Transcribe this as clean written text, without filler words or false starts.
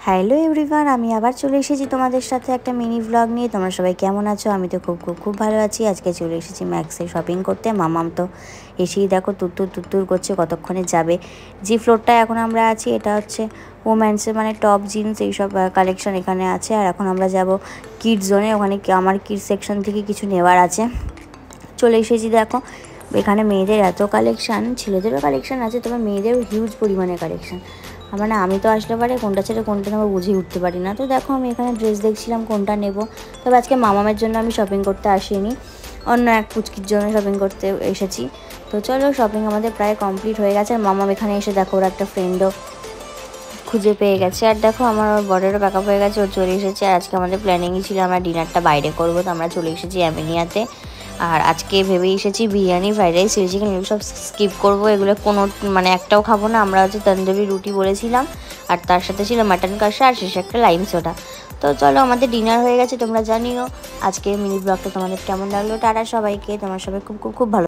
Hello everyone, আমি আবার চলে এসেছি তোমাদের সাথে একটা মিনি ব্লগ নিয়ে। তোমরা সবাই কেমন আছো? আমি তো খুব ভালো আছি। আজকে চলে এসেছি ম্যাক্সে শপিং করতে। মামাম তো এসেই দেখো তুত্তুর করছে, কতক্ষণে যাবে। যে ফ্লোরটা এখন আমরা আছি এটা হচ্ছে ওম্যান্সের, মানে টপ জিন্স এইসব কালেকশন এখানে আছে। আর এখন আমরা যাব কিডস জোনে, ওখানে আমার কিডস সেকশন থেকে কিছু নেওয়ার আছে। চলে এসেছি দেখো, এখানে মেয়েদের এত কালেকশান, ছেলেদেরও কালেকশান আছে, তবে মেয়েদেরও হিউজ পরিমাণে কালেকশান। মানে আমি তো আসলে পারে কোনটা ছেড়ে কোনটা নেবো বুঝে উঠতে পারি না। তো দেখো আমি এখানে ড্রেস দেখছিলাম কোনটা নেব। তবে আজকে মামামের জন্য আমি শপিং করতে আসিনি, অন্য এক পুচকির জন্য শপিং করতে এসেছি। তো চলো, শপিং আমাদের প্রায় কমপ্লিট হয়ে গেছে। আর মামাম এখানে এসে দেখো ওর একটা ফ্রেন্ডও খুঁজে পেয়ে গেছে। আর দেখো আমার ওর বরেরও প্যাকআপ হয়ে গেছে, ও চলে এসেছে। আর আজকে আমাদের প্ল্যানিংই ছিল আমরা ডিনারটা বাইরে করবো, তো আমরা চলে এসেছি অ্যামিনিয়াতে। আর আজকে ভেবে এসেছি biryani, fried rice, chilli chicken এগুলো সব স্কিপ করবো। এগুলো কোনো মানে একটাও খাবো না। আমরা হচ্ছে তন্দুরি রুটি বলেছিলাম, আর তার সাথে ছিল মাটন কষা, আর শেষে একটা লাইম সোডা। তো চলো, আমাদের ডিনার হয়ে গেছে। তোমরা জানিও আজকে মিনি ব্লগটা তোমাদের কেমন লাগলো। টাটা সবাইকে, তোমার সবাই খুব ভালো।